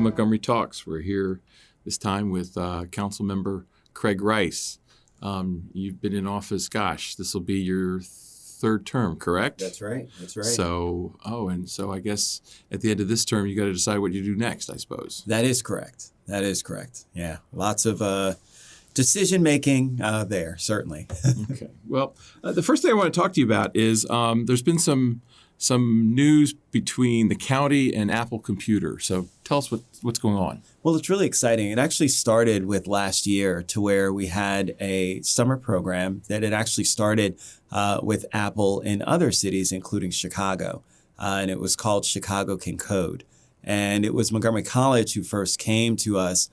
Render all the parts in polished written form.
Montgomery Talks. We're here this time with Councilmember Craig Rice. You've been in office, this will be your third term, correct? That's right. So I guess at the end of this term, you got to decide what you do next, I suppose. That is correct. Yeah, lots of decision making there, certainly. Okay. Well, the first thing I want to talk to you about is there's been some news between the county and Apple Computer. So tell us what's going on. Well, it's really exciting. It actually started with last year to where we had a summer program that had actually started with Apple in other cities, including Chicago. And it was called Chicago Can Code. And it was Montgomery College who first came to us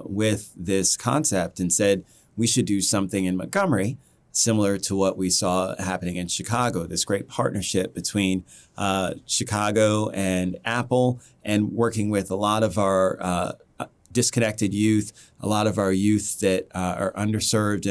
with this concept and said, we should do something in Montgomery similar to what we saw happening in Chicago, this great partnership between Chicago and Apple, and working with a lot of our disconnected youth, a lot of our youth that are underserved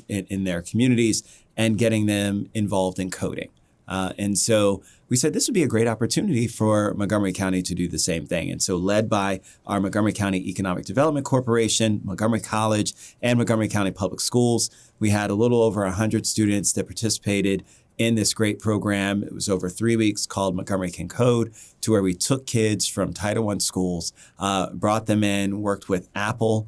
in their communities, and getting them involved in coding. And so we said this would be a great opportunity for Montgomery County to do the same thing. And so led by our Montgomery County Economic Development Corporation, Montgomery College, and Montgomery County Public Schools, we had a little over 100 students that participated in this great program. It was over 3 weeks called Montgomery Can Code, to where we took kids from Title I schools, brought them in, worked with Apple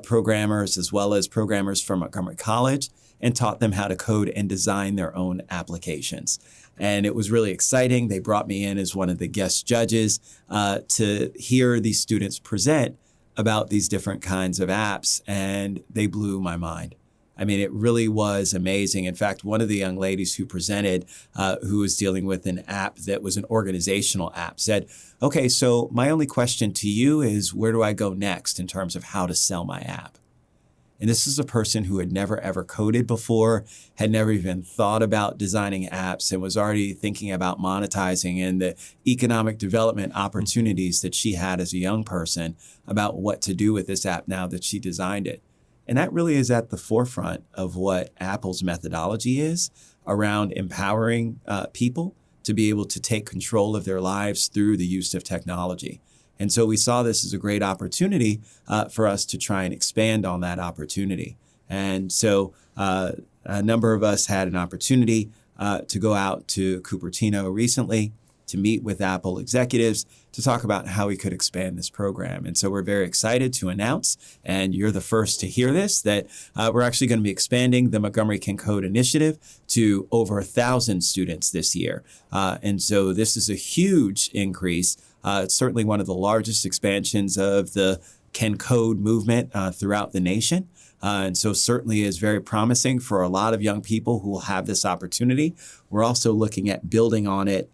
programmers as well as programmers from Montgomery College, and taught them how to code and design their own applications. And it was really exciting. They brought me in as one of the guest judges to hear these students present about these different kinds of apps, and they blew my mind. I mean, it really was amazing. In fact, one of the young ladies who presented, who was dealing with an app that was an organizational app, said, okay, so my only question to you is, where do I go next in terms of how to sell my app? And this is a person who had never, ever coded before, had never even thought about designing apps, and was already thinking about monetizing and the economic development opportunities that she had as a young person about what to do with this app now that she designed it. And that really is at the forefront of what Apple's methodology is around empowering people to be able to take control of their lives through the use of technology. And so we saw this as a great opportunity for us to try and expand on that opportunity. And so a number of us had an opportunity to go out to Cupertino recently to meet with Apple executives to talk about how we could expand this program. And so we're very excited to announce, and you're the first to hear this, that we're actually going to be expanding the Montgomery Can Code initiative to over 1,000 students this year. And so this is a huge increase. It's certainly one of the largest expansions of the Can Code movement throughout the nation. And so certainly is very promising for a lot of young people who will have this opportunity. We're also looking at building on it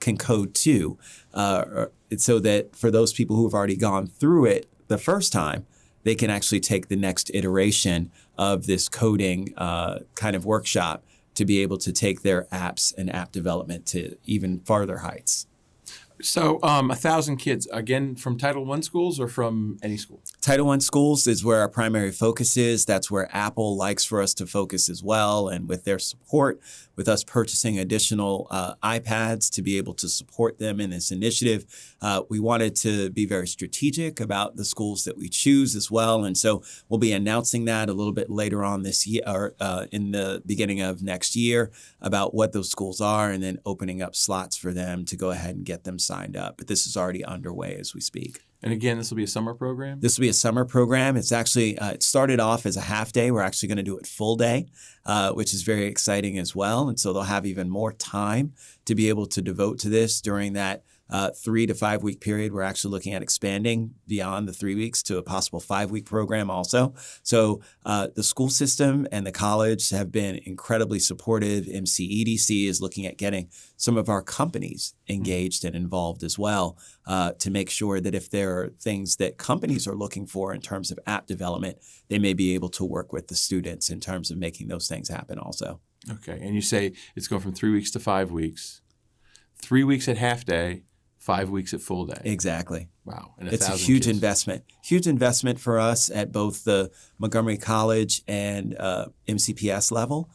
Can Code 2, so that for those people who have already gone through it the first time, they can actually take the next iteration of this coding kind of workshop to be able to take their apps and app development to even farther heights. So 1,000 kids, again, from Title I schools or from any school? Title I schools is where our primary focus is. That's where Apple likes for us to focus as well. And with their support, with us purchasing additional iPads to be able to support them in this initiative, we wanted to be very strategic about the schools that we choose as well. And so we'll be announcing that a little bit later on this year, or in the beginning of next year, about what those schools are, and then opening up slots for them to go ahead and get them signed up. But this is already underway as we speak. And again, this will be a summer program? This will be a summer program. It's actually, it started off as a half day. We're actually going to do it full day, which is very exciting as well. And so they'll have even more time to be able to devote to this during that 3 to 5 week period. We're actually looking at expanding beyond the 3 weeks to a possible 5-week program also. So the school system and the college have been incredibly supportive. MCEDC is looking at getting some of our companies engaged and involved as well to make sure that if there are things that companies are looking for in terms of app development, they may be able to work with the students in terms of making those things happen also. Okay. And you say it's going from 3 weeks to 5 weeks. 3 weeks at half day, 5 weeks at full day. Exactly. Wow. And it's a huge investment. Huge investment for us at both the Montgomery College and MCPS level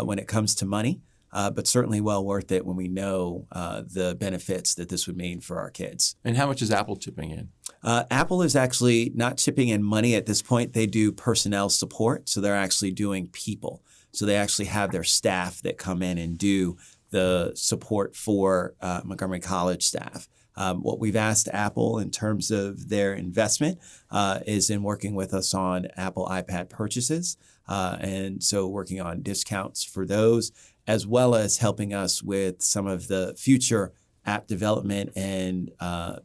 when it comes to money. but certainly well worth it when we know the benefits that this would mean for our kids. And how much is Apple chipping in? Apple is actually not chipping in money at this point. They do personnel support, so they're actually doing people. So they actually have their staff that come in and do the support for Montgomery College staff. What we've asked Apple in terms of their investment is in working with us on Apple iPad purchases. And so working on discounts for those, as well as helping us with some of the future app development and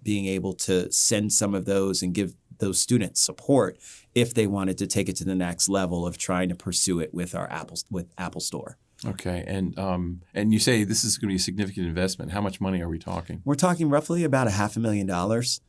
being able to send some of those and give those students support if they wanted to take it to the next level of trying to pursue it with our Apple Store. Okay, and you say this is going to be a significant investment. How much money are we talking? We're talking roughly about $500,000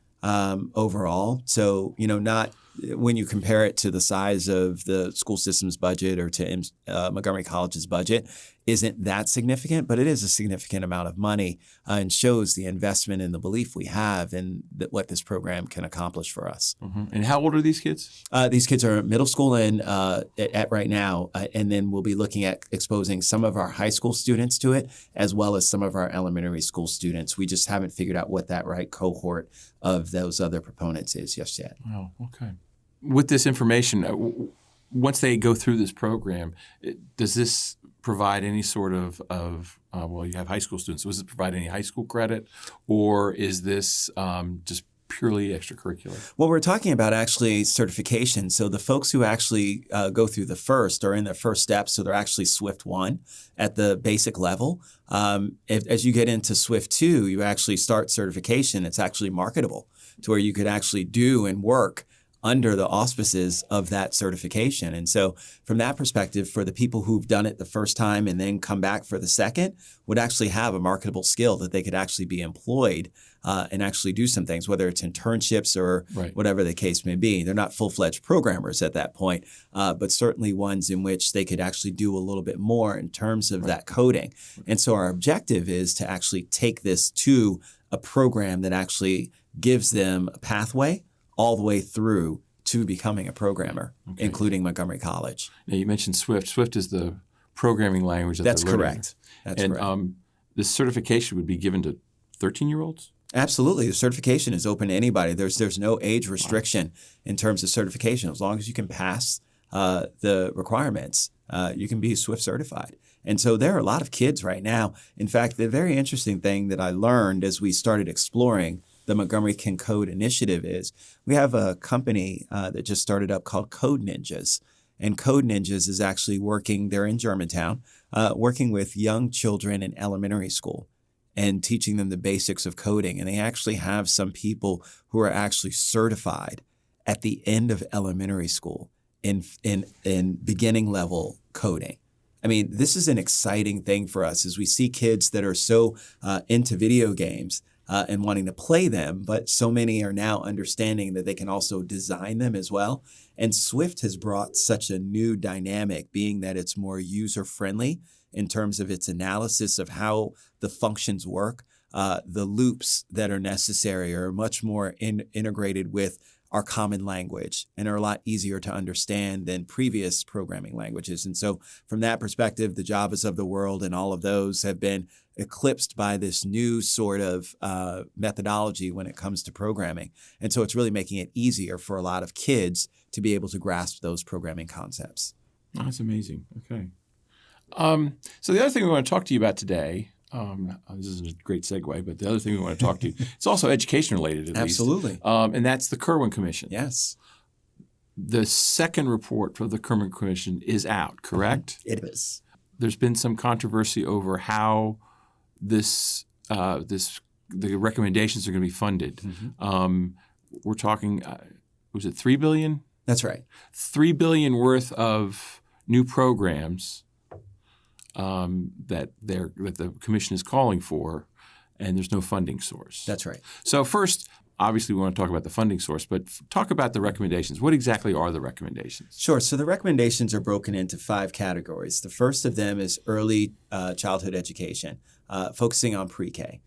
overall. So, not when you compare it to the size of the school system's budget or to Montgomery College's budget, isn't that significant, but it is a significant amount of money and shows the investment and the belief we have in what this program can accomplish for us. Mm-hmm. And how old are these kids? These kids are middle school and at right now, and then we'll be looking at exposing some of our high school students to it, as well as some of our elementary school students. We just haven't figured out what that right cohort of those other proponents is just yet. Oh, okay. With this information, once they go through this program, does this provide any sort of well, you have high school students. Does it provide any high school credit, or is this just purely extracurricular? Well, we're talking about actually certification. So the folks who actually go through the first are in their first steps. So they're actually Swift 1 at the basic level. As you get into Swift 2, you actually start certification. It's actually marketable to where you could actually do and work under the auspices of that certification. And so from that perspective, for the people who've done it the first time and then come back for the second, would actually have a marketable skill that they could actually be employed and actually do some things, whether it's internships or whatever the case may be. They're not full-fledged programmers at that point, but certainly ones in which they could actually do a little bit more in terms of that coding. And so our objective is to actually take this to a program that actually gives them a pathway all the way through to becoming a programmer, including Montgomery College. Now, you mentioned Swift. Swift is the programming language that That's they're learning. correct. That's and correct. This certification would be given to 13-year-olds? Absolutely. The certification is open to anybody. There's no age restriction in terms of certification. As long as you can pass the requirements, you can be Swift certified. And so there are a lot of kids right now. In fact, the very interesting thing that I learned as we started exploring the Montgomery Can Code initiative is we have a company that just started up called Code Ninjas. And Code Ninjas is actually working, they're in Germantown, working with young children in elementary school and teaching them the basics of coding. And they actually have some people who are actually certified at the end of elementary school in beginning level coding. I mean, this is an exciting thing for us as we see kids that are so into video games and wanting to play them, but so many are now understanding that they can also design them as well. And Swift has brought such a new dynamic, being that it's more user-friendly in terms of its analysis of how the functions work. The loops that are necessary are much more integrated with our common language and are a lot easier to understand than previous programming languages. And so from that perspective, the Javas of the world and all of those have been eclipsed by this new sort of methodology when it comes to programming. And so it's really making it easier for a lot of kids to be able to grasp those programming concepts. Oh, that's amazing. Okay. So the other thing we want to talk to you about today, this is a great segue, but the other thing we want to talk to you, it's also education related at Absolutely. least. And that's the Kirwan Commission. Yes. The second report for the Kirwan Commission is out, correct? It is. There's been some controversy over how the recommendations are going to be funded. Mm-hmm. We're talking, was it $3 billion? That's right. $3 billion worth of new programs that the commission is calling for, and there's no funding source. That's right. So first, obviously, we want to talk about the funding source, but talk about the recommendations. What exactly are the recommendations? Sure. So the recommendations are broken into 5 categories. The first of them is early childhood education, focusing on pre-K,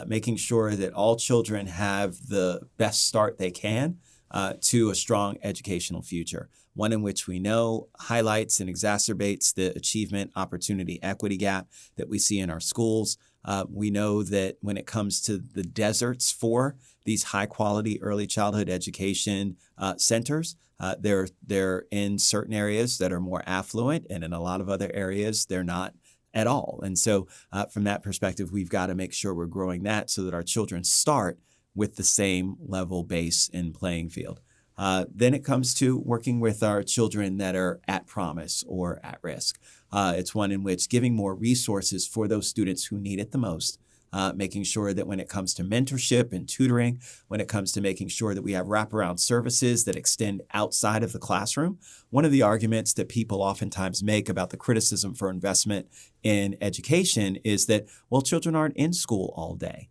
making sure that all children have the best start they can to a strong educational future. one in which we know highlights and exacerbates the achievement opportunity equity gap that we see in our schools. We know that when it comes to the deserts for these high quality early childhood education centers, they're in certain areas that are more affluent, and in a lot of other areas, they're not at all. And so from that perspective, we've got to make sure we're growing that so that our children start with the same level base and playing field. Then it comes to working with our children that are at promise or at risk. It's one in which giving more resources for those students who need it the most, making sure that when it comes to mentorship and tutoring, when it comes to making sure that we have wraparound services that extend outside of the classroom. One of the arguments that people oftentimes make about the criticism for investment in education is that, well, children aren't in school all day.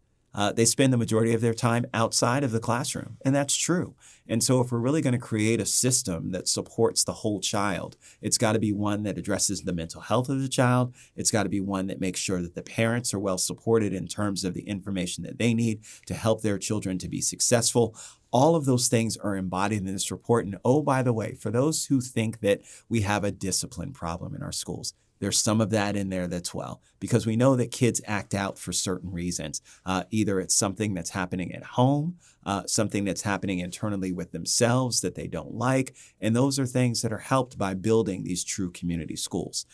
They spend the majority of their time outside of the classroom, and that's true. And so if we're really going to create a system that supports the whole child, it's got to be one that addresses the mental health of the child. It's got to be one that makes sure that the parents are well supported in terms of the information that they need to help their children to be successful. All of those things are embodied in this report. And oh, by the way, for those who think that we have a discipline problem in our schools, there's some of that in there that's well, because we know that kids act out for certain reasons. Either it's something that's happening at home, something that's happening internally with themselves that they don't like. And those are things that are helped by building these true community schools.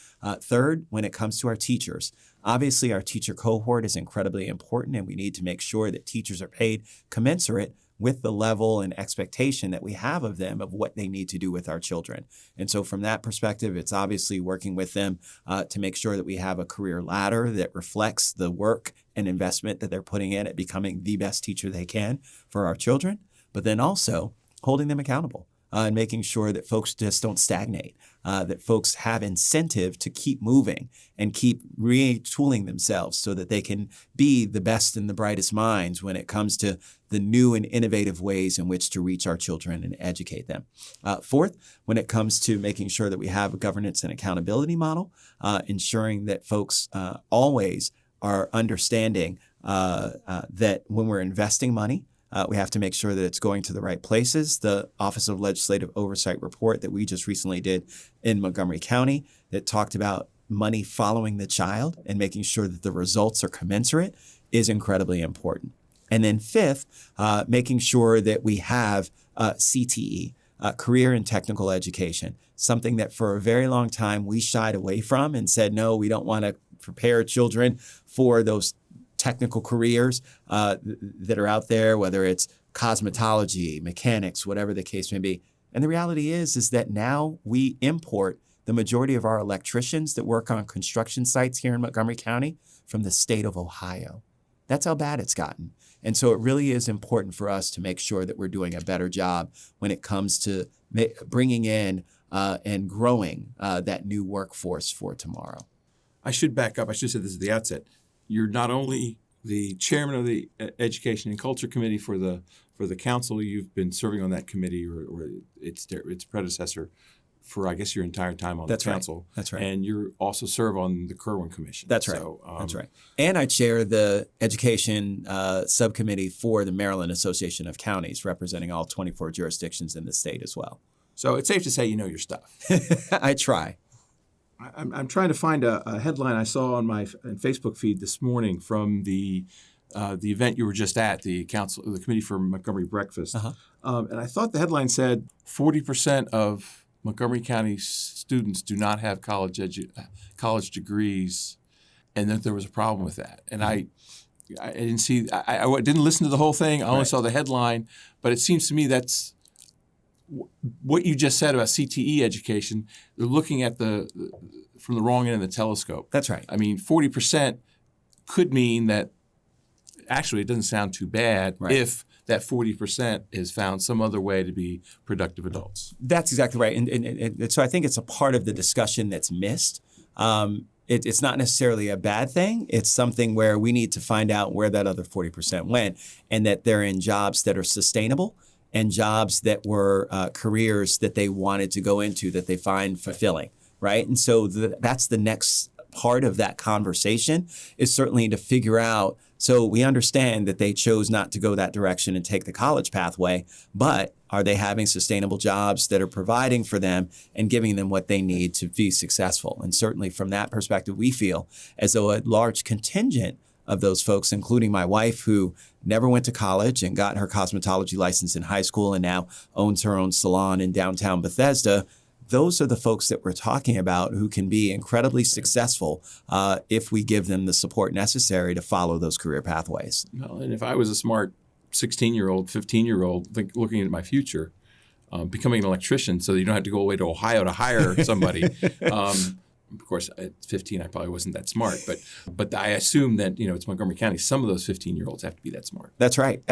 Third, when it comes to our teachers, obviously our teacher cohort is incredibly important, and we need to make sure that teachers are paid commensurate with the level and expectation that we have of them of what they need to do with our children. And so from that perspective, it's obviously working with them to make sure that we have a career ladder that reflects the work and investment that they're putting in at becoming the best teacher they can for our children, but then also holding them accountable. And making sure that folks just don't stagnate, that folks have incentive to keep moving and keep retooling themselves so that they can be the best and the brightest minds when it comes to the new and innovative ways in which to reach our children and educate them. Fourth, when it comes to making sure that we have a governance and accountability model, ensuring that folks always are understanding that when we're investing money, we have to make sure that it's going to the right places. The Office of Legislative Oversight report that we just recently did in Montgomery County that talked about money following the child and making sure that the results are commensurate is incredibly important. And then fifth, making sure that we have CTE, career and technical education, something that for a very long time we shied away from and said, no, we don't want to prepare children for those technical careers that are out there, whether it's cosmetology, mechanics, whatever the case may be. And the reality is that now we import the majority of our electricians that work on construction sites here in Montgomery County from the state of Ohio. That's how bad it's gotten. And so it really is important for us to make sure that we're doing a better job when it comes to bringing in and growing that new workforce for tomorrow. I should back up. I should have said this at the outset. You're not only the chairman of the Education and Culture Committee for the council. You've been serving on that committee or its predecessor for, I guess, your entire time on the council. Right. That's right. And you also serve on the Kirwan Commission. That's right. That's right. And I chair the education subcommittee for the Maryland Association of Counties, representing all 24 jurisdictions in the state as well. So it's safe to say you know your stuff. I try. I'm trying to find a headline I saw on my Facebook feed this morning from the event you were just at, the Committee for Montgomery Breakfast. And I thought the headline said 40% of Montgomery County students do not have college degrees, and that there was a problem with that. And I didn't see, I didn't listen to the whole thing. I only saw the headline, but it seems to me that's what you just said about CTE education. They're looking at from the wrong end of the telescope. That's right. I mean, 40% could mean that actually it doesn't sound too bad if that 40% has found some other way to be productive adults. That's exactly right. And so I think it's a part of the discussion that's missed. It's not necessarily a bad thing. It's something where we need to find out where that other 40% went, and that they're in jobs that are sustainable and jobs that were careers that they wanted to go into that they find fulfilling, right? And so that's the next part of that conversation, is certainly to figure out So we understand that they chose not to go that direction and take the college pathway, but are they having sustainable jobs that are providing for them and giving them what they need to be successful? And certainly from that perspective, we feel as though a large contingent of those folks, including my wife, who never went to college and got her cosmetology license in high school and now owns her own salon in downtown Bethesda, those are the folks that we're talking about who can be incredibly successful if we give them the support necessary to follow those career pathways. Well, and if I was a smart 16-year-old, 15-year-old looking at my future, becoming an electrician so that you don't have to go away to Ohio to hire somebody. Of course, at 15, I probably wasn't that smart, but I assume that, it's Montgomery County. Some of those 15-year-olds have to be that smart. That's right.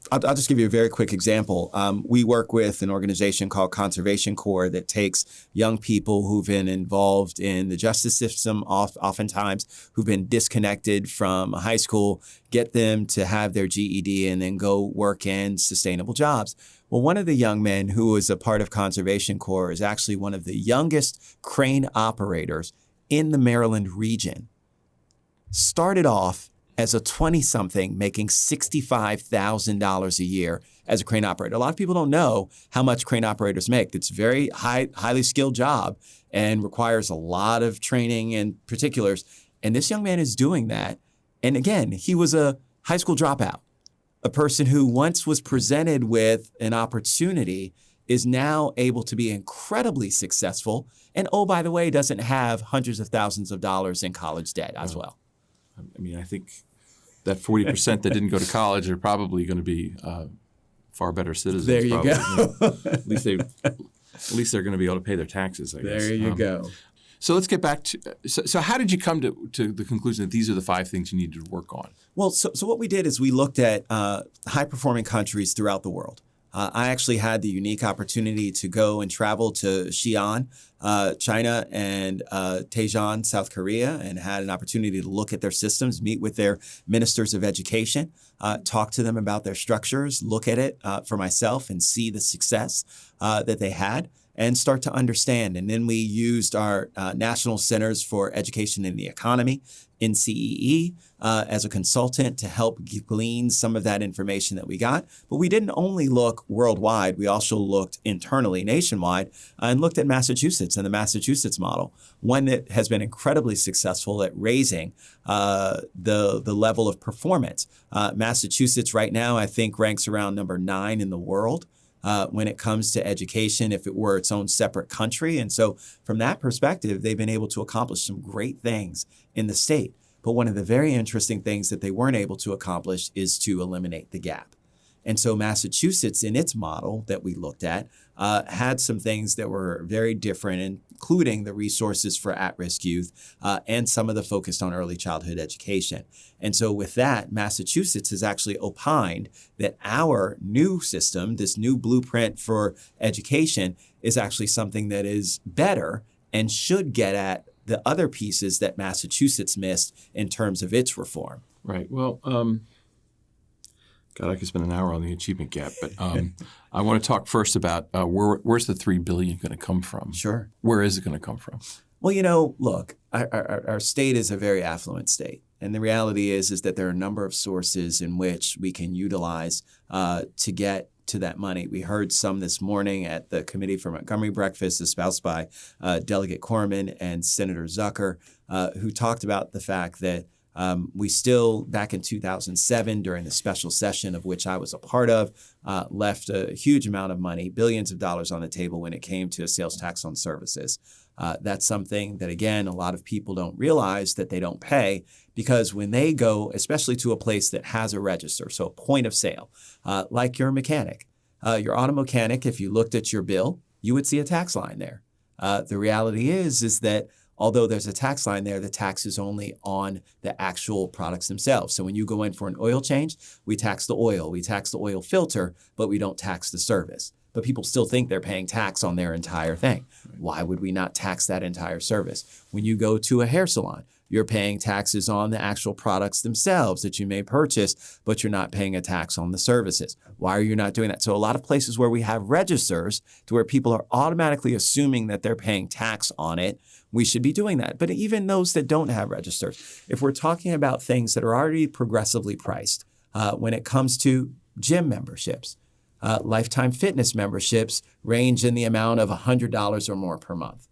I'll just give you a very quick example. We work with an organization called Conservation Corps that takes young people who've been involved in the justice system, oftentimes who've been disconnected from high school, get them to have their GED and then go work in sustainable jobs. Well, one of the young men who was a part of Conservation Corps is actually one of the youngest crane operators in the Maryland region. Started off as a 20-something making $65,000 a year as a crane operator. A lot of people don't know how much crane operators make. It's a very highly skilled job and requires a lot of training and particulars. And this young man is doing that. And again, he was a high school dropout, a person who once was presented with an opportunity is now able to be incredibly successful. And oh, by the way, doesn't have hundreds of thousands of dollars in college debt as well. I mean, I think that 40% that didn't go to college are probably going to be far better citizens. There you probably. go. At least they're going to be able to pay their taxes, I guess. There you go. So let's get back to, so how did you come to the conclusion that these are the 5 things you needed to work on? Well, so what we did is we looked at high-performing countries throughout the world. I actually had the unique opportunity to go and travel to Xi'an, China, and Daejeon, South Korea, and had an opportunity to look at their systems, meet with their ministers of education, talk to them about their structures, look at it for myself and see the success that they had, and start to understand. And then we used our National Centers for Education and the Economy, NCEE, as a consultant to help glean some of that information that we got. But we didn't only look worldwide, we also looked internally, nationwide, and looked at Massachusetts and the Massachusetts model, one that has been incredibly successful at raising the level of performance. Massachusetts right now, I think, ranks around number 9 in the world when it comes to education, if it were its own separate country. And so from that perspective, they've been able to accomplish some great things in the state. But one of the very interesting things that they weren't able to accomplish is to eliminate the gap. And so Massachusetts, in its model that we looked at, had some things that were very different, including the resources for at-risk youth and some of the focus on early childhood education. And so with that, Massachusetts has actually opined that our new system, this new blueprint for education, is actually something that is better and should get at the other pieces that Massachusetts missed in terms of its reform. Right. Well, God, I could spend an hour on the achievement gap, but I want to talk first about where's the $3 billion going to come from? Sure. Where is it going to come from? Well, look, our state is a very affluent state. And the reality is that there are a number of sources in which we can utilize to get to that money. We heard some this morning at the Committee for Montgomery Breakfast, espoused by Delegate Corman and Senator Zucker, who talked about the fact that we still, back in 2007, during the special session of which I was a part of, left a huge amount of money, billions of dollars on the table when it came to a sales tax on services. That's something that, again, a lot of people don't realize that they don't pay, because when they go, especially to a place that has a register, so a point of sale, like your mechanic, your auto mechanic, if you looked at your bill, you would see a tax line there. The reality is that although there's a tax line there, the tax is only on the actual products themselves. So when you go in for an oil change, we tax the oil filter, but we don't tax the service. but people still think they're paying tax on their entire thing. Why would we not tax that entire service? When you go to a hair salon, you're paying taxes on the actual products themselves that you may purchase, but you're not paying a tax on the services. Why are you not doing that? So a lot of places where we have registers to where people are automatically assuming that they're paying tax on it, we should be doing that. But even those that don't have registers, if we're talking about things that are already progressively priced, when it comes to gym memberships, lifetime fitness memberships range in the amount of $100 or more per month.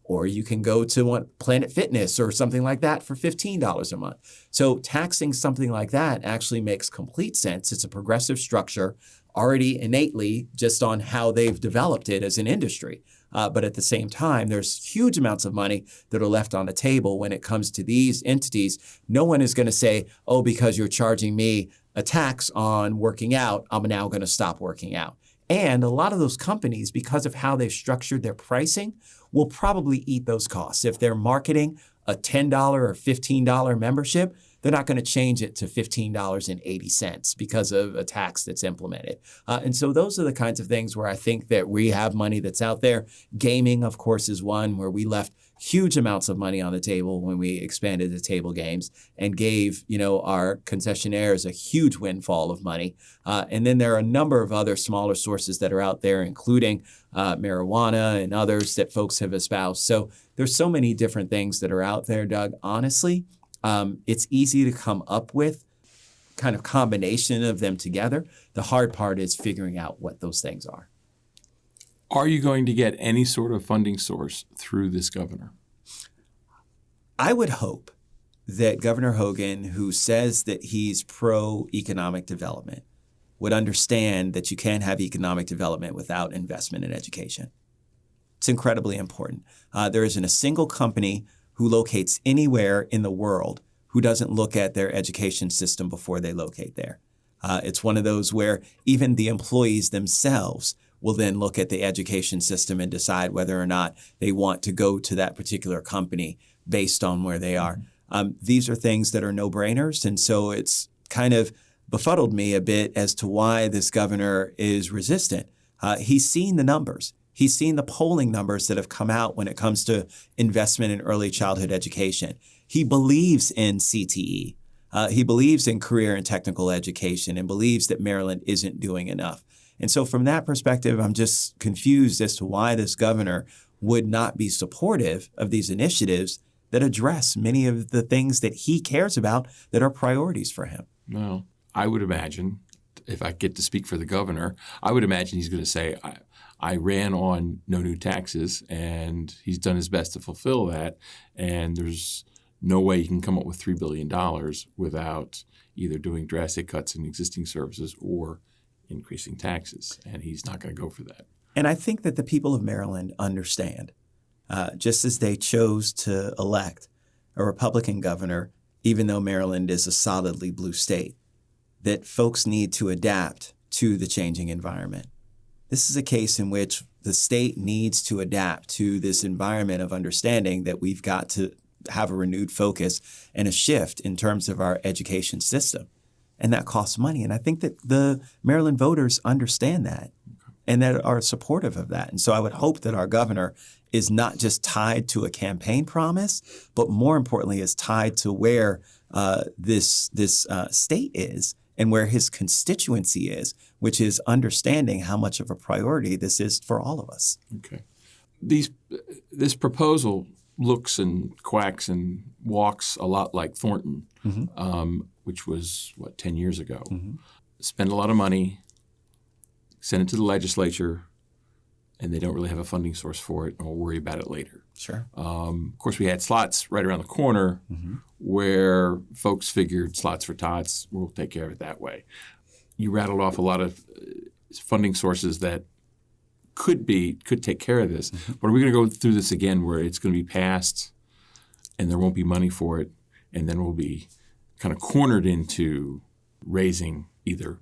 Or you can go to Planet Fitness or something like that for $15 a month. So taxing something like that actually makes complete sense. It's a progressive structure already innately just on how they've developed it as an industry. But at the same time, there's huge amounts of money that are left on the table when it comes to these entities. No one is going to say, oh, because you're charging me a tax on working out, I'm now going to stop working out. And a lot of those companies, because of how they've structured their pricing, will probably eat those costs. If they're marketing a $10 or $15 membership, they're not going to change it to $15.80 because of a tax that's implemented. And so those are the kinds of things where I think that we have money that's out there. Gaming, of course, is one where we left huge amounts of money on the table when we expanded the table games and gave, our concessionaires a huge windfall of money. And then there are a number of other smaller sources that are out there, including marijuana and others that folks have espoused. So there's so many different things that are out there, Doug. Honestly, it's easy to come up with kind of combination of them together. The hard part is figuring out what those things are. Are you going to get any sort of funding source through this governor? I would hope that Governor Hogan, who says that he's pro-economic development, would understand that you can't have economic development without investment in education. It's incredibly important. There isn't a single company who locates anywhere in the world who doesn't look at their education system before they locate there. It's one of those where even the employees themselves will then look at the education system and decide whether or not they want to go to that particular company based on where they are. These are things that are no-brainers, and so it's kind of befuddled me a bit as to why this governor is resistant. He's seen the numbers. He's seen the polling numbers that have come out when it comes to investment in early childhood education. He believes in CTE. He believes in career and technical education and believes that Maryland isn't doing enough. And so from that perspective, I'm just confused as to why this governor would not be supportive of these initiatives that address many of the things that he cares about that are priorities for him. Well, I would imagine, if I get to speak for the governor, I would imagine he's going to say, I ran on no new taxes, and he's done his best to fulfill that, and there's no way he can come up with $3 billion without either doing drastic cuts in existing services or increasing taxes, and he's not going to go for that. And I think that the people of Maryland understand, just as they chose to elect a Republican governor, even though Maryland is a solidly blue state, that folks need to adapt to the changing environment. This is a case in which the state needs to adapt to this environment of understanding that we've got to have a renewed focus and a shift in terms of our education system. And that costs money. And I think that the Maryland voters understand that and that are supportive of that. And so I would hope that our governor is not just tied to a campaign promise, but more importantly is tied to where this state is and where his constituency is, which is understanding how much of a priority this is for all of us. Okay. This proposal looks and quacks and walks a lot like Thornton, which was, 10 years ago. Spend a lot of money, send it to the legislature, and they don't really have a funding source for it, and we'll worry about it later. Sure. Of course, we had slots right around the corner where folks figured slots for tots, we'll take care of it that way. You rattled off a lot of funding sources that could take care of this. But are we going to go through this again where it's going to be passed and there won't be money for it, and then we'll be kind of cornered into raising either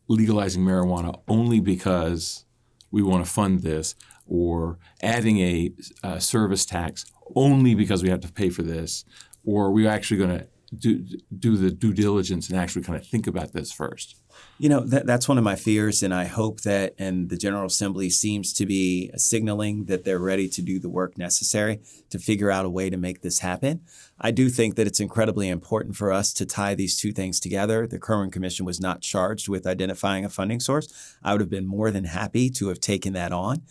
legalizing marijuana only because we want to fund this, or adding a service tax only because we have to pay for this, or are we actually going to do the due diligence and actually kind of think about this first? You know, that's one of my fears, and I hope that, and the General Assembly seems to be signaling that they're ready to do the work necessary to figure out a way to make this happen. I do think that it's incredibly important for us to tie these two things together. The Kirwan Commission was not charged with identifying a funding source. I would have been more than happy to have taken that on.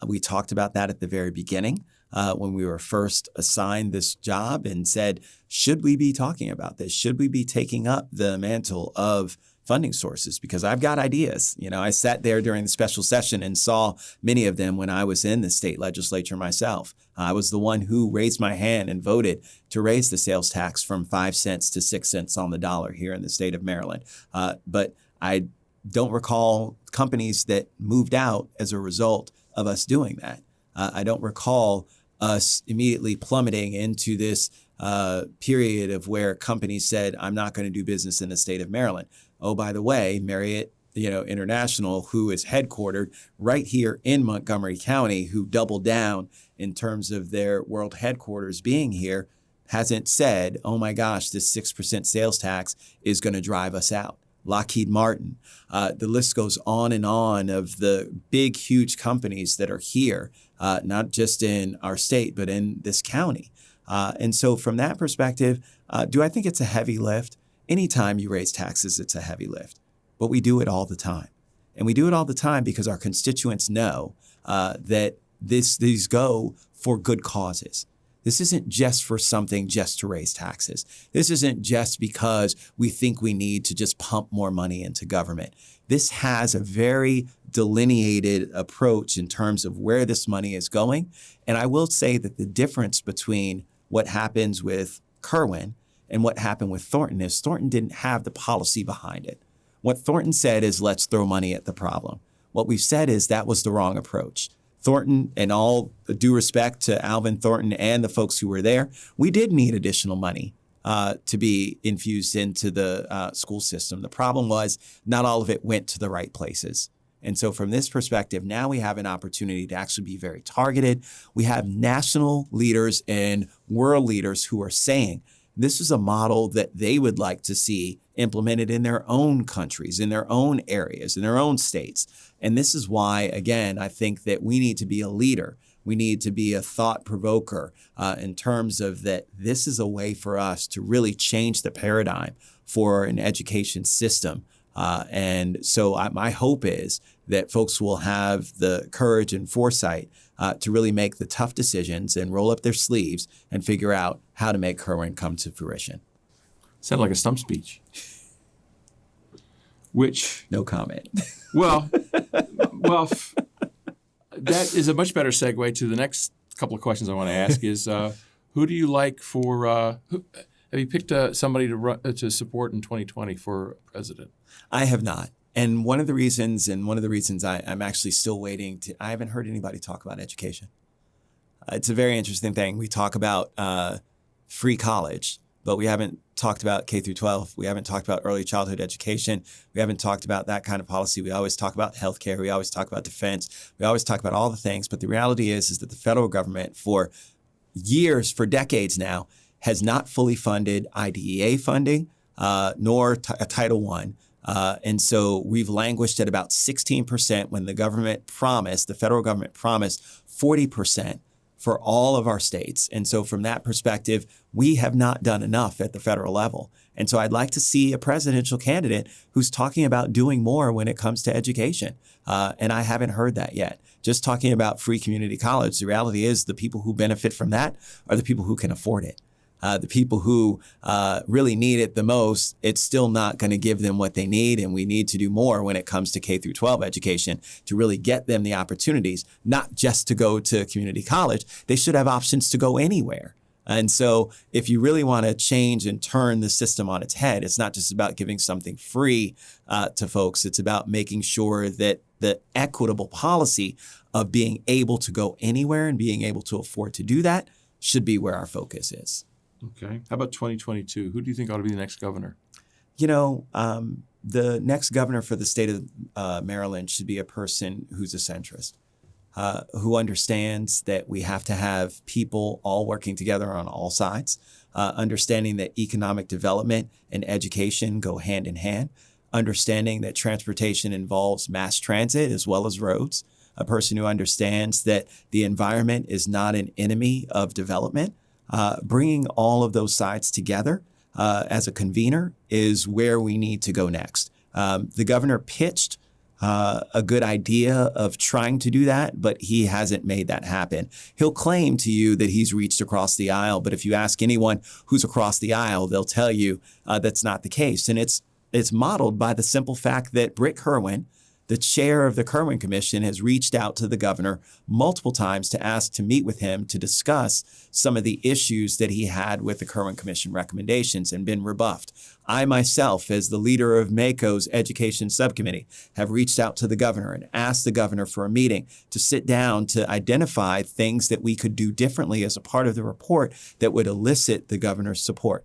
We talked about that at the very beginning when we were first assigned this job and said, should we be talking about this? Should we be taking up the mantle of funding sources? Because I've got ideas. You know, I sat there during the special session and saw many of them when I was in the state legislature myself. I was the one who raised my hand and voted to raise the sales tax from 5 cents to 6 cents on the dollar here in the state of Maryland. But I don't recall companies that moved out as a result of us doing that. I don't recall us immediately plummeting into this period of where companies said, I'm not going to do business in the state of Maryland. Oh, by the way, Marriott, International, who is headquartered right here in Montgomery County, who doubled down in terms of their world headquarters being here, hasn't said, oh my gosh, this 6% sales tax is going to drive us out. Lockheed Martin, the list goes on and on of the big, huge companies that are here, not just in our state, but in this county. And so from that perspective, do I think it's a heavy lift? Anytime you raise taxes, it's a heavy lift, but we do it all the time. And we do it all the time because our constituents know that these go for good causes. This isn't just for something just to raise taxes. This isn't just because we think we need to just pump more money into government. This has a very delineated approach in terms of where this money is going. And I will say that the difference between what happens with Kirwan and what happened with Thornton is Thornton didn't have the policy behind it. What Thornton said is, let's throw money at the problem. What we've said is that was the wrong approach. Thornton, and all due respect to Alvin Thornton and the folks who were there, we did need additional money to be infused into the school system. The problem was not all of it went to the right places. And so from this perspective, now we have an opportunity to actually be very targeted. We have national leaders and world leaders who are saying, this is a model that they would like to see implemented in their own countries, in their own areas, in their own states. And this is why, again, I think that we need to be a leader. We need to be a thought provoker in terms of that this is a way for us to really change the paradigm for an education system. And so my hope is that folks will have the courage and foresight to really make the tough decisions and roll up their sleeves and figure out how to make Kirwan come to fruition. Sounded like a stump speech. Which no comment. Well, that is a much better segue to the next couple of questions I want to ask. Is who do you like for? Have you picked somebody to support in 2020 for president? I have not. And one of the reasons I'm actually still waiting I haven't heard anybody talk about education. It's a very interesting thing. We talk about free college, but we haven't talked about K through 12. We haven't talked about early childhood education. We haven't talked about that kind of policy. We always talk about healthcare. We always talk about defense. We always talk about all the things. But the reality is that the federal government for years, for decades now, has not fully funded IDEA funding, nor Title I. And so we've languished at about 16% when the federal government promised 40% for all of our states. And so from that perspective, we have not done enough at the federal level. And so I'd like to see a presidential candidate who's talking about doing more when it comes to education. And I haven't heard that yet. Just talking about free community college, the reality is the people who benefit from that are the people who can afford it. The people who really need it the most, it's still not going to give them what they need. And we need to do more when it comes to K through 12 education to really get them the opportunities, not just to go to community college. They should have options to go anywhere. And so if you really want to change and turn the system on its head, it's not just about giving something free to folks. It's about making sure that the equitable policy of being able to go anywhere and being able to afford to do that should be where our focus is. Okay. How about 2022? Who do you think ought to be the next governor? The next governor for the state of Maryland should be a person who's a centrist, who understands that we have to have people all working together on all sides, understanding that economic development and education go hand in hand, understanding that transportation involves mass transit as well as roads, a person who understands that the environment is not an enemy of development. Bringing all of those sides together as a convener is where we need to go next. The governor pitched a good idea of trying to do that, but he hasn't made that happen. He'll claim to you that he's reached across the aisle, but if you ask anyone who's across the aisle, they'll tell you that's not the case. And it's modeled by the simple fact that Britt Kirwan, the chair of the Kirwan Commission, has reached out to the governor multiple times to ask to meet with him to discuss some of the issues that he had with the Kirwan Commission recommendations and been rebuffed. I myself, as the leader of MACO's Education Subcommittee, have reached out to the governor and asked the governor for a meeting to sit down to identify things that we could do differently as a part of the report that would elicit the governor's support.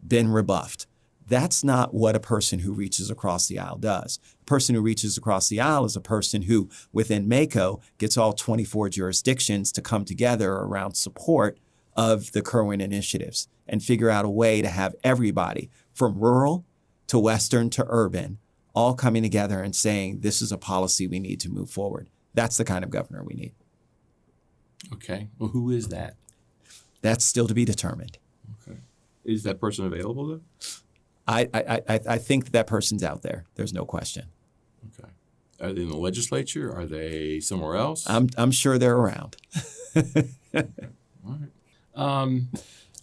Been rebuffed. That's not what a person who reaches across the aisle does. A person who reaches across the aisle is a person who, within MACO, gets all 24 jurisdictions to come together around support of the Kirwan initiatives and figure out a way to have everybody from rural to Western to urban all coming together and saying, this is a policy we need to move forward. That's the kind of governor we need. Okay. Well, who is that? That's still to be determined. Okay. Is that person available, though? I think that person's out there. There's no question. Okay. Are they in the legislature? Are they somewhere else? I'm sure they're around. All right.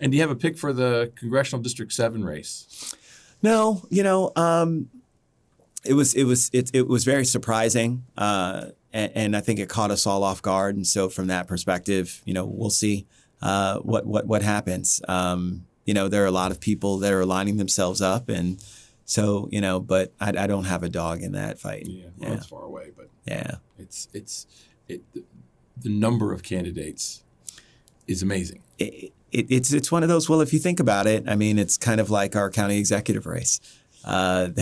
And do you have a pick for the Congressional District 7 race? No, it was very surprising, and I think it caught us all off guard. And so, from that perspective, we'll see what happens. There are a lot of people that are lining themselves up, and so but I don't have a dog in that fight. Yeah, well, it's far away, but yeah, the number of candidates is amazing. It's one of those. Well, if you think about it, I mean, it's kind of like our county executive race, or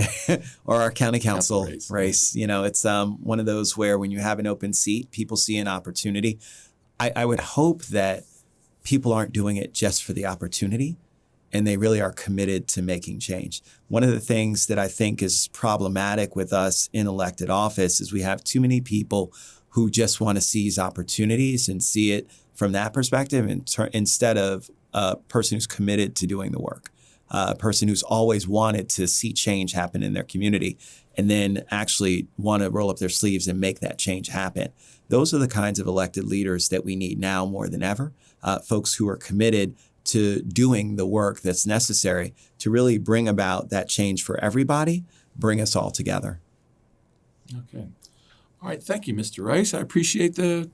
our county council race. It's one of those where when you have an open seat, people see an opportunity. I would hope that people aren't doing it just for the opportunity, and they really are committed to making change. One of the things that I think is problematic with us in elected office is we have too many people who just want to seize opportunities and see it from that perspective instead of a person who's committed to doing the work, a person who's always wanted to see change happen in their community and then actually want to roll up their sleeves and make that change happen. Those are the kinds of elected leaders that we need now more than ever, folks who are committed to doing the work that's necessary to really bring about that change for everybody, bring us all together. Okay. All right. Thank you, Mr. Rice. I appreciate the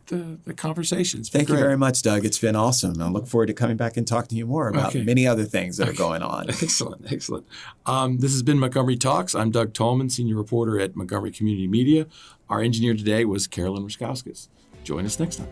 conversation. Thank you very much, Doug. It's been awesome. I look forward to coming back and talking to you more about many other things that are going on. Excellent. This has been Montgomery Talks. I'm Doug Tallman, senior reporter at Montgomery Community Media. Our engineer today was Carolyn Raskowskis. Join us next time.